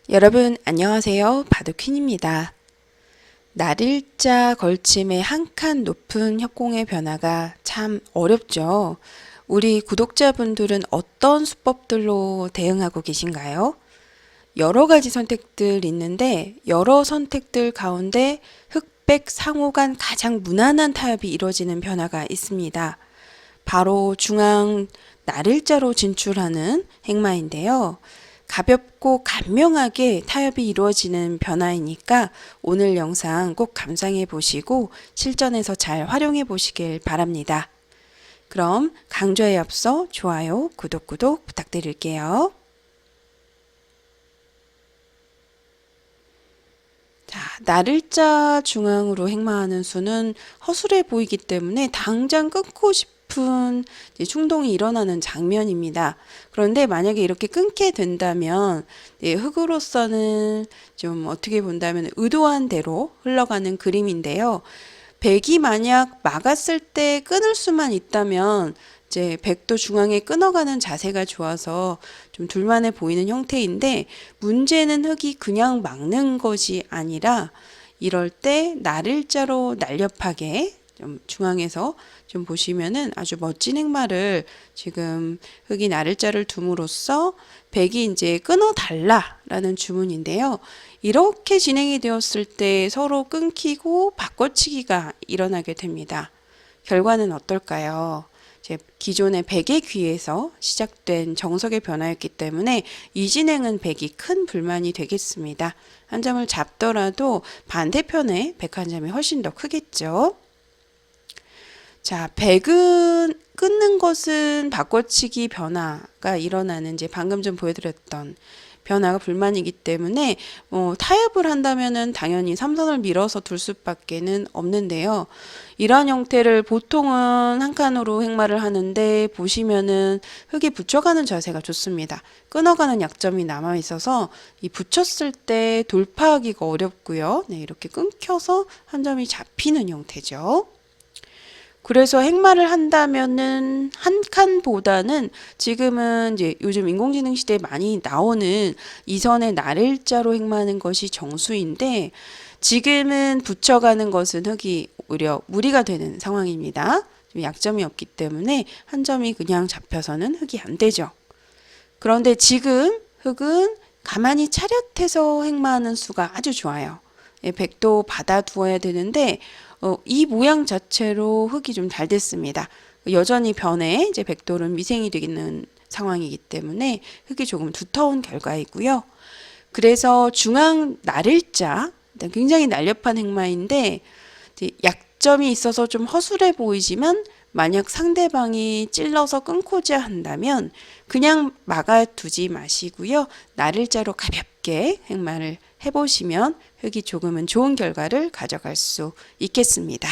여러분 안녕하세요. 바둑퀸입니다. 날일자 걸침의 한 칸 높은 협공의 변화가 참 어렵죠. 우리 구독자분들은 어떤 수법들로 대응하고 계신가요? 여러 가지 선택들 있는데 여러 선택들 가운데 흑백 상호 간 가장 무난한 타협이 이루어지는 변화가 있습니다. 바로 중앙 날일자로 진출하는 행마인데요. 가볍고 간명하게 타협이 이루어지는 변화이니까 오늘 영상 꼭 감상해 보시고 실전에서 잘 활용해 보시길 바랍니다. 그럼 강좌에 앞서 좋아요, 구독 부탁드릴게요. 자, 날일자 중앙으로 행마하는 수는 허술해 보이기 때문에 당장 끊고 싶은 충동이 일어나는 장면입니다. 그런데 만약에 이렇게 끊게 된다면 흑으로서는 좀 어떻게 본다면 의도한 대로 흘러가는 그림인데요. 백이 만약 막았을 때 끊을 수만 있다면 이제 백도 중앙에 끊어가는 자세가 좋아서 좀 둘만해 보이는 형태인데 문제는 흑이 그냥 막는 것이 아니라 이럴 때 날일자로 날렵하게 좀 중앙에서 좀 보시면은 아주 멋진 행마를 지금 흑이 날일자를 둠으로써 백이 이제 끊어달라라는 주문인데요. 이렇게 진행이 되었을 때 서로 끊기고 바꿔치기가 일어나게 됩니다. 결과는 어떨까요? 기존의 백의 귀에서 시작된 정석의 변화였기 때문에 이 진행은 백이 큰 불만이 되겠습니다. 한 점을 잡더라도 반대편에 백 한 점이 훨씬 더 크겠죠. 자, 백은 끊는 것은 바꿔치기 변화가 일어나는 이제 방금 좀 보여드렸던 변화가 불만이기 때문에 타협을 한다면은 당연히 삼선을 밀어서 둘 수밖에는 없는데요. 이러한 형태를 보통은 한 칸으로 행마를 하는데 보시면은 흑이 붙여가는 자세가 좋습니다. 끊어가는 약점이 남아 있어서 이 붙였을 때 돌파하기가 어렵고요. 네, 이렇게 끊겨서 한 점이 잡히는 형태죠. 그래서 행마를 한다면은 한 칸보다는 지금은 이제 요즘 인공지능 시대에 많이 나오는 이선의 날일자로 행마하는 것이 정수인데 지금은 붙여가는 것은 흑이 오히려 무리가 되는 상황입니다. 좀 약점이 없기 때문에 한 점이 그냥 잡혀서는 흑이 안 되죠. 그런데 지금 흑은 가만히 차렷해서 행마하는 수가 아주 좋아요. 백도 받아두어야 되는데 이 모양 자체로 흑이 좀 잘 됐습니다. 여전히 변에 이제 백돌은 미생이 되는 상황이기 때문에 흑이 조금 두터운 결과이고요. 그래서 중앙 날일자 굉장히 날렵한 행마인데 약점이 있어서 좀 허술해 보이지만 만약 상대방이 찔러서 끊고자 한다면 그냥 막아두지 마시고요. 날일자로 가볍게 행마를 해보시면 흑이 조금은 좋은 결과를 가져갈 수 있겠습니다.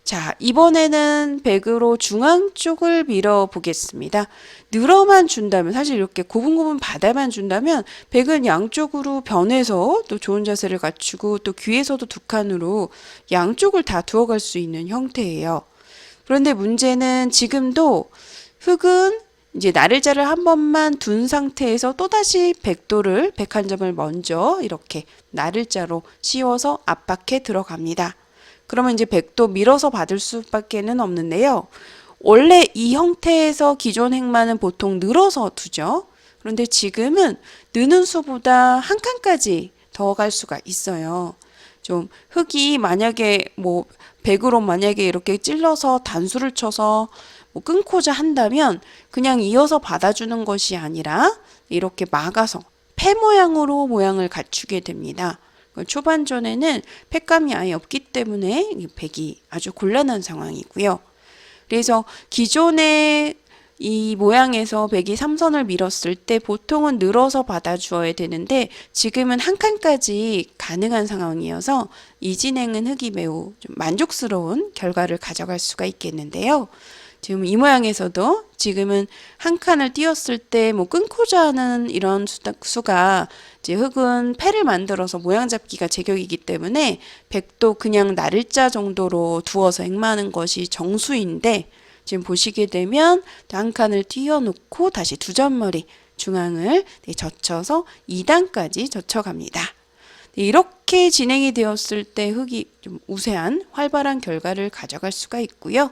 자, 이번에는 백으로 중앙 쪽을 밀어 보겠습니다. 늘어만 준다면, 사실 이렇게 고분고분 받아만 준다면 백은 양쪽으로 변해서 또 좋은 자세를 갖추고 또 귀에서도 두 칸으로 양쪽을 다 두어갈 수 있는 형태예요. 그런데 문제는 지금도 흑은 이제 날일자를 한 번만 둔 상태에서 또다시 백도를 백 한 점을 먼저 이렇게 날일자로 씌워서 압박해 들어갑니다. 그러면 이제 백도 밀어서 받을 수밖에는 없는데요. 원래 이 형태에서 기존 행마는 보통 늘어서 두죠. 그런데 지금은 느는 수보다 한 칸까지 더 갈 수가 있어요. 좀 흑이 만약에 백으로 만약에 이렇게 찔러서 단수를 쳐서 끊고자 한다면 그냥 이어서 받아주는 것이 아니라 이렇게 막아서 패 모양으로 모양을 갖추게 됩니다. 초반전에는 팩감이 아예 없기 때문에 백이 아주 곤란한 상황이고요. 그래서 기존의 이 모양에서 백이 삼선을 밀었을 때 보통은 늘어서 받아주어야 되는데 지금은 한 칸까지 가능한 상황이어서 이 진행은 흑이 매우 좀 만족스러운 결과를 가져갈 수가 있겠는데요. 지금 이 모양에서도 지금은 한 칸을 띄었을 때 끊고자 하는 이런 수가 이제 흑은 패를 만들어서 모양 잡기가 제격이기 때문에 백도 그냥 날일자 정도로 두어서 행마하는 것이 정수인데 지금 보시게 되면 한 칸을 띄워놓고 다시 두 점머리 중앙을 젖혀서 2단까지 젖혀갑니다. 이렇게 진행이 되었을 때 흙이 좀 우세한 활발한 결과를 가져갈 수가 있고요.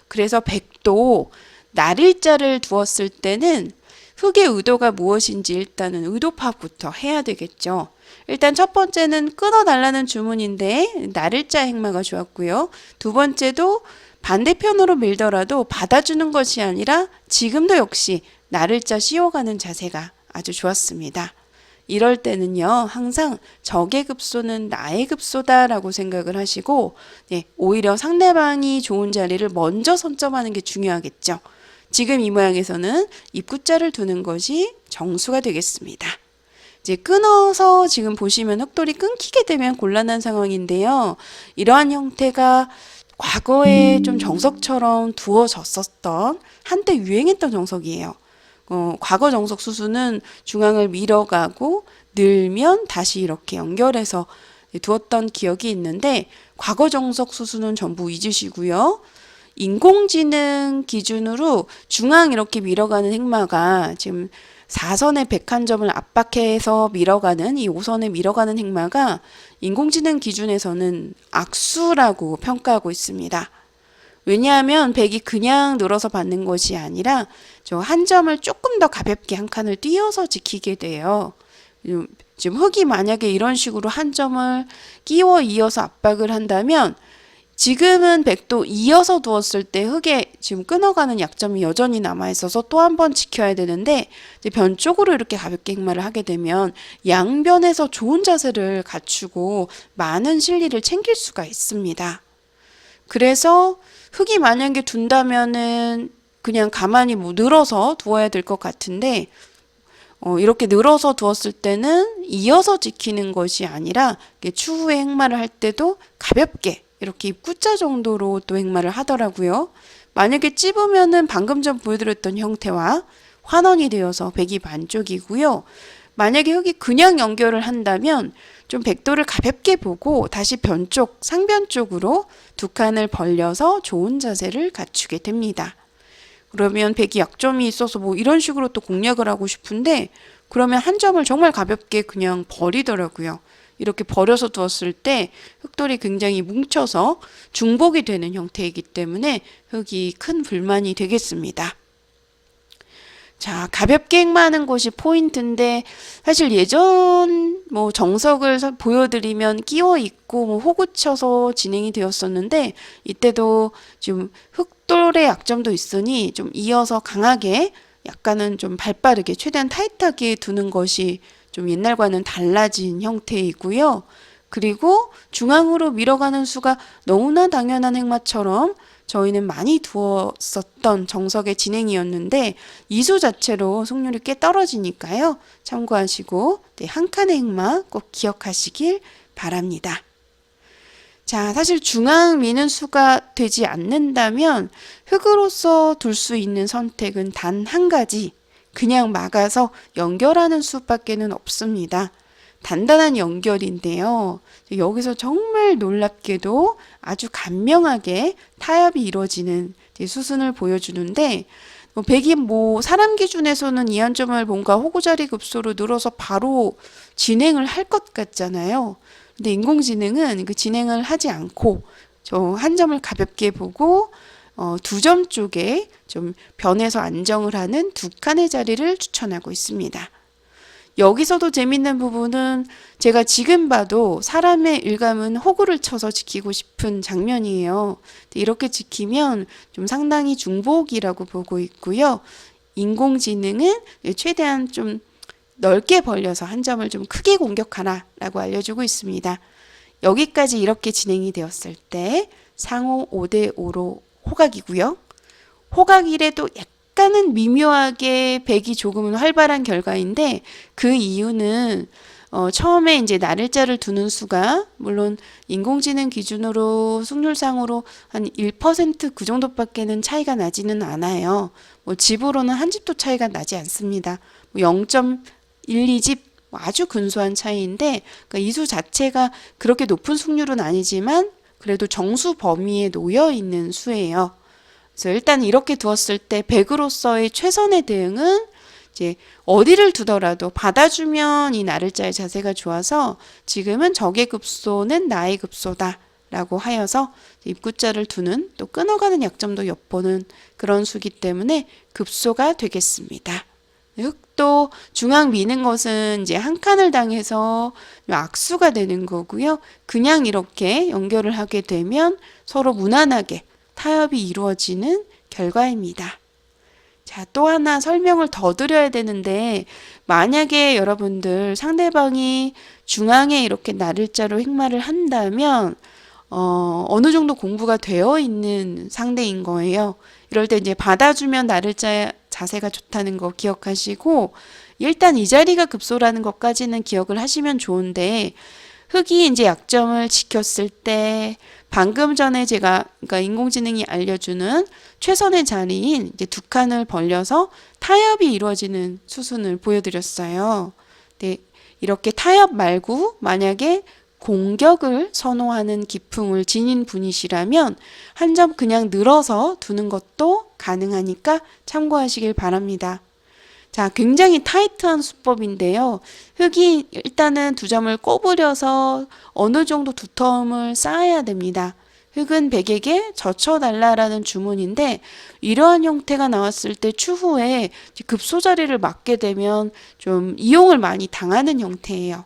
그래서 백도 날일자를 두었을 때는 흙의 의도가 무엇인지 일단은 의도 파악부터 해야 되겠죠. 일단 첫 번째는 끊어달라는 주문인데 날일자 행마가 좋았고요. 두 번째도 반대편으로 밀더라도 받아주는 것이 아니라 지금도 역시 날일자 씌워가는 자세가 아주 좋았습니다. 이럴 때는요, 항상 적의 급소는 나의 급소다라고 생각을 하시고, 오히려 상대방이 좋은 자리를 먼저 선점하는 게 중요하겠죠. 지금 이 모양에서는 입구자를 두는 것이 정수가 되겠습니다. 이제 끊어서 지금 보시면 흙돌이 끊기게 되면 곤란한 상황인데요. 이러한 형태가 과거에 좀 정석처럼 두어졌었던 한때 유행했던 정석이에요. 과거 정석 수수는 중앙을 밀어가고 늘면 다시 이렇게 연결해서 두었던 기억이 있는데 과거 정석 수수는 전부 잊으시고요. 인공지능 기준으로 중앙 이렇게 밀어가는 행마가 지금 4선의 101점을 압박해서 밀어가는 이 5선에 밀어가는 행마가 인공지능 기준에서는 악수라고 평가하고 있습니다. 왜냐하면 백이 그냥 늘어서 받는 것이 아니라 저 한 점을 조금 더 가볍게 한 칸을 띄어서 지키게 돼요. 지금 흙이 만약에 이런 식으로 한 점을 끼워 이어서 압박을 한다면 지금은 백도 이어서 두었을 때 흙에 지금 끊어가는 약점이 여전히 남아있어서 또 한 번 지켜야 되는데 이제 변 쪽으로 이렇게 가볍게 행마를 하게 되면 양변에서 좋은 자세를 갖추고 많은 실리를 챙길 수가 있습니다. 그래서 흙이 만약에 둔다면은 그냥 가만히 늘어서 두어야 될 것 같은데 이렇게 늘어서 두었을 때는 이어서 지키는 것이 아니라 추후에 행마를 할 때도 가볍게 이렇게 입구자 정도로 또 행마를 하더라고요. 만약에 찝으면은 방금 전 보여드렸던 형태와 환원이 되어서 백이 반쪽이고요. 만약에 흙이 그냥 연결을 한다면 좀 백도를 가볍게 보고 다시 변쪽, 상변 쪽으로 두 칸을 벌려서 좋은 자세를 갖추게 됩니다. 그러면 백이 약점이 있어서 뭐 이런 식으로 또 공략을 하고 싶은데 그러면 한 점을 정말 가볍게 그냥 버리더라고요. 이렇게 버려서 두었을 때 흙돌이 굉장히 뭉쳐서 중복이 되는 형태이기 때문에 흙이 큰 불만이 되겠습니다. 자, 가볍게 행마하는 것이 포인트인데 사실 예전 뭐 정석을 보여드리면 끼워 있고 뭐 호구 쳐서 진행이 되었었는데 이때도 지금 흙돌의 약점도 있으니 좀 이어서 강하게 약간은 좀 발빠르게 최대한 타이트하게 두는 것이 좀 옛날과는 달라진 형태이고요. 그리고 중앙으로 밀어가는 수가 너무나 당연한 행마처럼 저희는 많이 두었었던 정석의 진행이었는데 이 수 자체로 승률이 꽤 떨어지니까요. 참고하시고 한 칸의 행마 꼭 기억하시길 바랍니다. 자, 사실 중앙 미는 수가 되지 않는다면 흙으로서 둘 수 있는 선택은 단 한 가지, 그냥 막아서 연결하는 수밖에는 없습니다. 단단한 연결인데요. 여기서 정말 놀랍게도 아주 간명하게 타협이 이루어지는 수순을 보여주는데 백이 뭐 사람 기준에서는 이 한 점을 뭔가 호구자리 급소로 늘어서 바로 진행을 할 것 같잖아요. 근데 인공지능은 그 진행을 하지 않고 저 한 점을 가볍게 보고 두 점 쪽에 좀 변해서 안정을 하는 두 칸의 자리를 추천하고 있습니다. 여기서도 재밌는 부분은 제가 지금 봐도 사람의 일감은 호구를 쳐서 지키고 싶은 장면이에요. 이렇게 지키면 좀 상당히 중복이라고 보고 있고요. 인공지능은 최대한 좀 넓게 벌려서 한 점을 좀 크게 공격하라 라고 알려주고 있습니다. 여기까지 이렇게 진행이 되었을 때 상호 5대5로 호각이고요. 호각이래도 약간은 미묘하게 백이 조금은 활발한 결과인데 그 이유는 처음에 이제 날일자를 두는 수가 물론 인공지능 기준으로 승률상으로 한 1% 그 정도밖에는 차이가 나지는 않아요. 뭐 집으로는 한 집도 차이가 나지 않습니다. 0.12집 아주 근소한 차이인데 그러니까 이 수 자체가 그렇게 높은 승률은 아니지만 그래도 정수 범위에 놓여 있는 수예요. 그래서 일단 이렇게 두었을 때 백으로서의 최선의 대응은 이제 어디를 두더라도 받아주면 이 나를자의 자세가 좋아서 지금은 적의 급소는 나의 급소다 라고 하여서 입구자를 두는 또 끊어가는 약점도 엿보는 그런 수기 때문에 급소가 되겠습니다. 흑도 중앙 미는 것은 이제 한 칸을 당해서 악수가 되는 거고요. 그냥 이렇게 연결을 하게 되면 서로 무난하게 타협이 이루어지는 결과입니다. 자, 또 하나 설명을 더 드려야 되는데 만약에 여러분들 상대방이 중앙에 이렇게 나를자로 행마를 한다면 어느 정도 공부가 되어 있는 상대인 거예요. 이럴 때 이제 받아주면 나를자 자세가 좋다는 거 기억하시고 일단 이 자리가 급소라는 것까지는 기억을 하시면 좋은데 흑이 이제 약점을 지켰을 때 방금 전에 제가 그러니까 인공지능이 알려주는 최선의 자리인 이제 두 칸을 벌려서 타협이 이루어지는 수순을 보여드렸어요. 네, 이렇게 타협 말고 만약에 공격을 선호하는 기풍을 지닌 분이시라면 한 점 그냥 늘어서 두는 것도 가능하니까 참고하시길 바랍니다. 자, 굉장히 타이트한 수법인데요. 흑이 일단은 두 점을 꼽으려서 어느 정도 두텀을 쌓아야 됩니다. 흑은 백에게 젖혀달라라는 주문인데 이러한 형태가 나왔을 때 추후에 급소 자리를 맞게 되면 좀 이용을 많이 당하는 형태예요.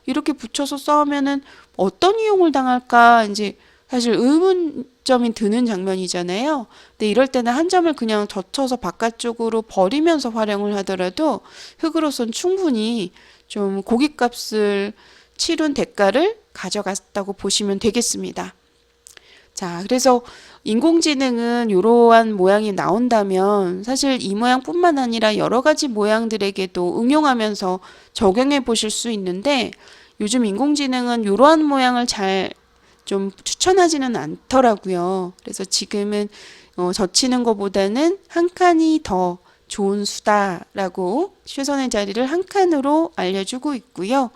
이렇게 붙여서 싸우면은 어떤 이용을 당할까 이제 사실 의문점이 드는 장면이잖아요. 근데 이럴 때는 한 점을 그냥 젖혀서 바깥쪽으로 버리면서 활용을 하더라도 흑으로선 충분히 좀 고깃값을 치른 대가를 가져갔다고 보시면 되겠습니다. 자, 그래서 인공지능은 이러한 모양이 나온다면 사실 이 모양뿐만 아니라 여러 가지 모양들에게도 응용하면서 적용해 보실 수 있는데 요즘 인공지능은 이러한 모양을 잘 좀 추천하지는 않더라고요. 그래서 지금은 젖히는 것보다는 한 칸이 더 좋은 수다라고 최선의 자리를 한 칸으로 알려주고 있고요.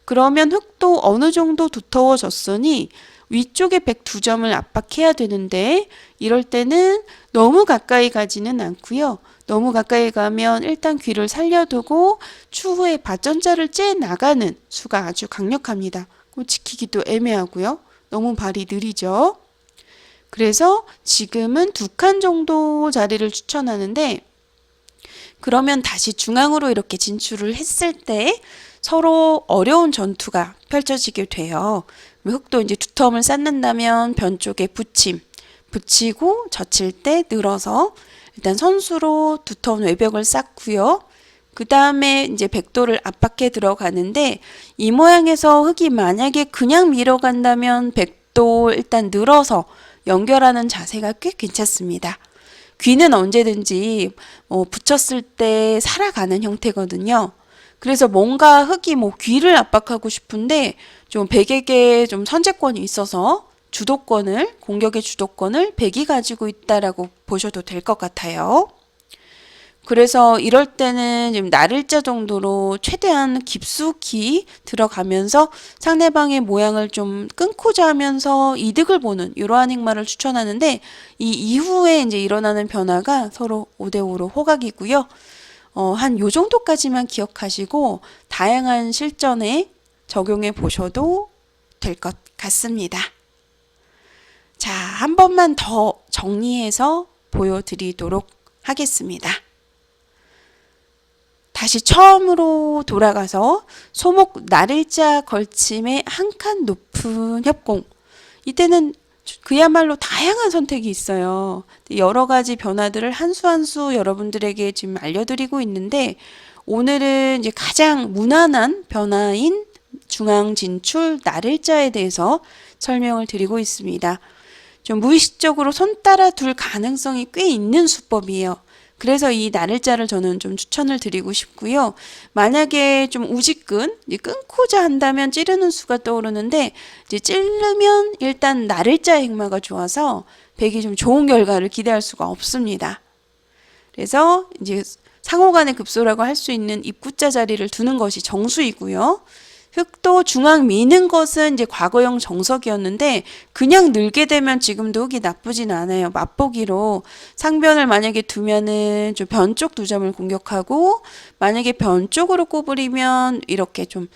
그러면 흑도 어느 정도 두터워졌으니 위쪽에 102점을 압박해야 되는데 이럴 때는 너무 가까이 가지는 않고요. 너무 가까이 가면 일단 귀를 살려두고 추후에 받전자를 째 나가는 수가 아주 강력합니다. 지키기도 애매하고요. 너무 발이 느리죠. 그래서 지금은 2칸 정도 자리를 추천하는데 그러면 다시 중앙으로 이렇게 진출을 했을 때 서로 어려운 전투가 펼쳐지게 돼요. 흑도 이제 두텀을 쌓는다면 변 쪽에 붙이고 젖힐 때 늘어서 일단 선수로 두텀 외벽을 쌓고요. 그 다음에 이제 백도를 압박해 들어가는데 이 모양에서 흑이 만약에 그냥 밀어간다면 백도 일단 늘어서 연결하는 자세가 꽤 괜찮습니다. 귀는 언제든지 붙였을 때 살아가는 형태거든요. 그래서 뭔가 흑이 귀를 압박하고 싶은데 좀 백에게 좀 선제권이 있어서 공격의 주도권을 백이 가지고 있다라고 보셔도 될 것 같아요. 그래서 이럴 때는 지금 나를자 정도로 최대한 깊숙이 들어가면서 상대방의 모양을 좀 끊고자 하면서 이득을 보는 이러한 행마를 추천하는데 이 이후에 이제 일어나는 변화가 서로 5대5로 호각이고요. 한 요 정도까지만 기억하시고 다양한 실전에 적용해 보셔도 될 것 같습니다. 자, 한 번만 더 정리해서 보여드리도록 하겠습니다. 다시 처음으로 돌아가서 소목 나를자 걸침의 한 칸 높은 협공. 이때는 그야말로 다양한 선택이 있어요. 여러 가지 변화들을 한 수 한 수 여러분들에게 지금 알려드리고 있는데 오늘은 이제 가장 무난한 변화인 중앙 진출 나를자에 대해서 설명을 드리고 있습니다. 좀 무의식적으로 손 따라 둘 가능성이 꽤 있는 수법이에요. 그래서 이 나를자를 저는 좀 추천을 드리고 싶고요. 만약에 좀 우지끈, 끊고자 한다면 찌르는 수가 떠오르는데 이제 찌르면 일단 나를자 행마가 좋아서 백이 좀 좋은 결과를 기대할 수가 없습니다. 그래서 이제 상호간의 급소라고 할 수 있는 입구자 자리를 두는 것이 정수이고요. 흙도 중앙 미는 것은 이제 과거형 정석이었는데 그냥 늘게 되면 지금도 흙이 나쁘진 않아요. 맛보기로 상변을 만약에 두면은 좀 변 쪽 두 점을 공격하고 만약에 변 쪽으로 꼬부리면 이렇게 좀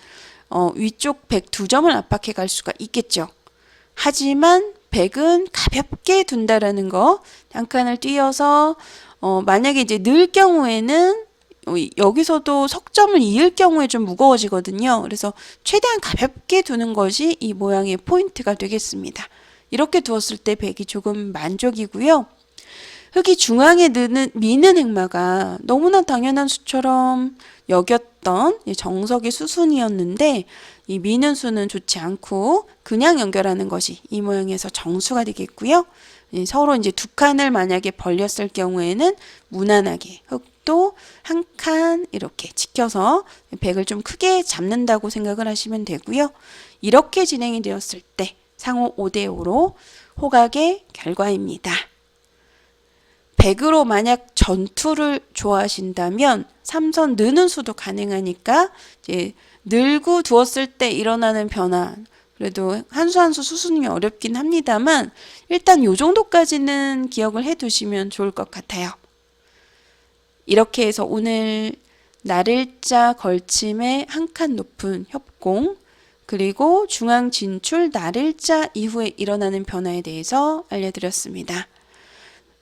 위쪽 백 두 점을 압박해 갈 수가 있겠죠. 하지만 백은 가볍게 둔다라는 거, 한 칸을 띄어서 만약에 이제 늘 경우에는 여기서도 석점을 이을 경우에 좀 무거워지거든요. 그래서 최대한 가볍게 두는 것이 이 모양의 포인트가 되겠습니다. 이렇게 두었을 때 백이 조금 만족이고요. 흙이 중앙에 미는 흑마가 너무나 당연한 수처럼 여겼던 정석의 수순이었는데 이 미는 수는 좋지 않고 그냥 연결하는 것이 이 모양에서 정수가 되겠고요. 서로 이제 두 칸을 만약에 벌렸을 경우에는 무난하게 흙도 한 칸 이렇게 지켜서 백을 좀 크게 잡는다고 생각을 하시면 되고요. 이렇게 진행이 되었을 때 상호 5대5로 호각의 결과입니다. 백으로 만약 전투를 좋아하신다면 삼선 느는 수도 가능하니까 이제 늘고 두었을 때 일어나는 변화, 그래도 한 수 한 수 수순이 어렵긴 합니다만 일단 요 정도까지는 기억을 해 두시면 좋을 것 같아요. 이렇게 해서 오늘 나를자 걸침의 한 칸 높은 협공, 그리고 중앙 진출 나를자 이후에 일어나는 변화에 대해서 알려드렸습니다.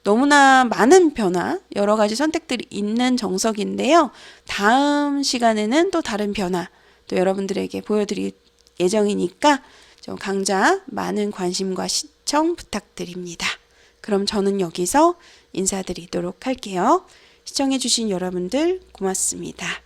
너무나 많은 변화, 여러 가지 선택들이 있는 정석인데요. 다음 시간에는 또 다른 변화, 또 여러분들에게 보여드릴 예정이니까 좀 강좌 많은 관심과 시청 부탁드립니다. 그럼 저는 여기서 인사드리도록 할게요. 시청해주신 여러분들 고맙습니다.